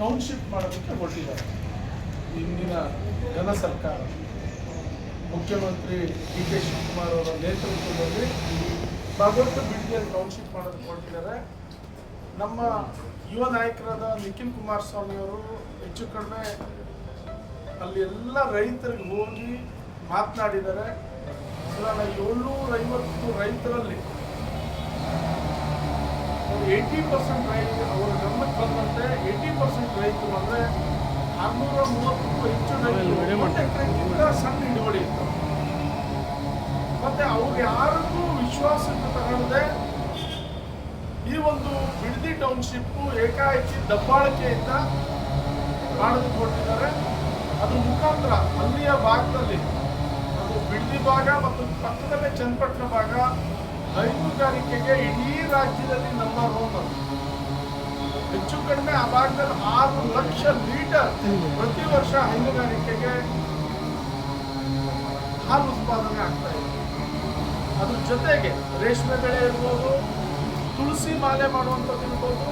Township ಮಾಡೋದಕ್ಕೆ ಹೊರಟಿದ್ದಾರೆ ಇಂದಿನ ಜನ ಸರ್ಕಾರ. ಮುಖ್ಯಮಂತ್ರಿ ಡಿ ಕೆ ಶಿವಕುಮಾರ್ ಅವರ ನೇತೃತ್ವದಲ್ಲಿ ಭಾಗವತ ಬಿಡಿಯಲ್ಲಿ ಟೌನ್ಶಿಪ್ ಮಾಡೋದಕ್ಕೆ ಹೊರಟಿದ್ದಾರೆ. ನಮ್ಮ ಯುವ ನಾಯಕರಾದ ನಿಖಿಲ್ ಕುಮಾರಸ್ವಾಮಿ ಅವರು ಹೆಚ್ಚು ಕಡಿಮೆ ಅಲ್ಲಿ ಎಲ್ಲ ರೈತರಿಗೆ ಹೋಗಿ ಮಾತನಾಡಿದ್ದಾರೆ. 750 ರೈತರಲ್ಲಿ 80% ರೈತರು ಅವರ ಗಮನಕ್ಕೆ ಬಂದಂತೆ 80% ರೈತರು ಅಂದರೆ 630ಕ್ಕೂ ಹೆಚ್ಚು ರೈತರು ಸಣ್ಣ ಹಿಡುವಳಿ ಇತ್ತು. ಮತ್ತೆ ಅವ್ರು ಯಾರಿಗೂ ವಿಶ್ವಾಸಕ್ಕೆ ತಗೊಳ್ಳದೆ ಈ ಒಂದು ಬಿಡದಿ ಟೌನ್ಶಿಪ್ ಏಕಾಏಕಿ ದಬ್ಬಾಳಿಕೆಯಿಂದ ಮಾಡೋದಕ್ಕೆ ಹೊರಟಿದ್ದಾರೆ. ಅದು ಮುಖಾಂತರ ಅಲ್ಲಿಯ ಭಾಗದಲ್ಲಿ ಅದು ಬಿಡದಿ ಭಾಗ ಮತ್ತು ಪಕ್ಕದಲ್ಲೇ ಚನ್ನಪಟ್ಟಣ ಭಾಗ ಹೈನುಗಾರಿಕೆಗೆ ಇಡೀ ರಾಜ್ಯದಲ್ಲಿ ನಂಬರ್ 1. ಹೆಚ್ಚು ಕಡಿಮೆ ಆ ಭಾಗದಲ್ಲಿ 6 ಲಕ್ಷ ಲೀಟರ್ ಪ್ರತಿ ವರ್ಷ ಹೈನುಗಾರಿಕೆಗೆ ಹಾಲು ಉತ್ಪಾದನೆ ಆಗ್ತಾ ಇದೆ. ಅದ್ರ ಜೊತೆಗೆ ರೇಷ್ಮೆ ಬೆಳೆ ಇರ್ಬೋದು, ತುಳಸಿ ಮಾಲೆ ಮಾಡುವಂಥದ್ದು ಇರ್ಬೋದು,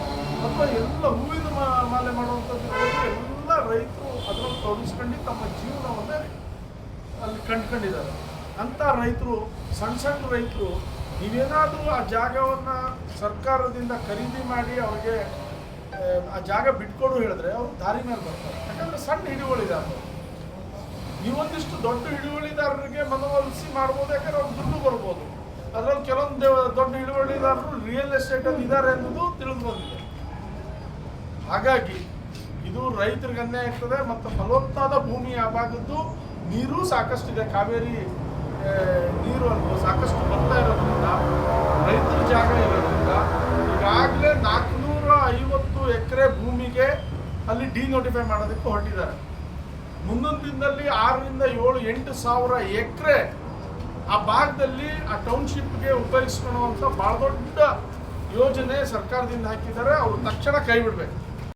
ಅಥವಾ ಎಲ್ಲ ಹೂವಿನ ಮಾಲೆ ಮಾಡುವಂಥದ್ದು ಇರ್ಬೋದು, ಎಲ್ಲ ರೈತರು ಅದರಲ್ಲಿ ತೊಡಗಿಸ್ಕೊಂಡು ತಮ್ಮ ಜೀವನವನ್ನೇ ಅಲ್ಲಿ ಕಂಡುಕೊಂಡಿದ್ದಾರೆ. ಅಂಥ ರೈತರು, ಸಣ್ಣ ರೈತರು, ನೀವೇನಾದರೂ ಆ ಜಾಗವನ್ನು ಸರ್ಕಾರದಿಂದ ಖರೀದಿ ಮಾಡಿ ಅವ್ರಿಗೆ ಆ ಜಾಗ ಬಿಟ್ಕೊಡು ಹೇಳಿದ್ರೆ ಅವ್ರು ದಾರಿ ಮೇಲೆ ಬರ್ತಾರೆ. ಯಾಕಂದರೆ ಸಣ್ಣ ಹಿಡುವಳಿದಾರರು. ನೀವೊಂದಿಷ್ಟು ದೊಡ್ಡ ಹಿಡುವಳಿದಾರರಿಗೆ ಮನವೊಲಿಸಿ ಮಾಡ್ಬೋದು, ಯಾಕಂದ್ರೆ ಅವ್ರು ದುಡ್ಡು ಬರ್ಬೋದು. ಅದರಲ್ಲಿ ಕೆಲವೊಂದು ದೊಡ್ಡ ಹಿಡುವಳಿದಾರರು ರಿಯಲ್ ಎಸ್ಟೇಟಲ್ಲಿ ಇದ್ದಾರೆ ಅನ್ನೋದು ತಿಳಿದು ಬಂದಿದೆ. ಹಾಗಾಗಿ ಇದು ರೈತರಿಗೆ ಅನ್ಯಾಯ ಆಗ್ತದೆ. ಮತ್ತು ಫಲವತ್ತಾದ ಭೂಮಿ ಆ ಭಾಗದ್ದು ನೀರು ಸಾಕಷ್ಟು ಇದೆ. ಕಾವೇರಿ ನೀರು ಅಂತ ಸಾಕಷ್ಟು ಬರ್ತಾ ಇರೋದ್ರಿಂದ, ರೈತರ ಜಾಗ ಇರೋದ್ರಿಂದ ಈಗಾಗಲೇ 450 ಎಕರೆ ಭೂಮಿಗೆ ಅಲ್ಲಿ ಡಿನೋಟಿಫೈ ಮಾಡೋದಕ್ಕೆ ಹೊರಟಿದ್ದಾರೆ. ಮುಂದೊಂದು ದಿನದಲ್ಲಿ 6ರಿಂದ 7, 8 ಸಾವಿರ ಎಕರೆ ಆ ಭಾಗದಲ್ಲಿ ಆ ಟೌನ್ಶಿಪ್ಗೆ ಉಪಯೋಗಿಸ್ಕೊಳ್ಳುವಂಥ ಭಾಳ ದೊಡ್ಡ ಯೋಜನೆ ಸರ್ಕಾರದಿಂದ ಹಾಕಿದ್ದಾರೆ. ಅವರು ತಕ್ಷಣ ಕೈ ಬಿಡಬೇಕು.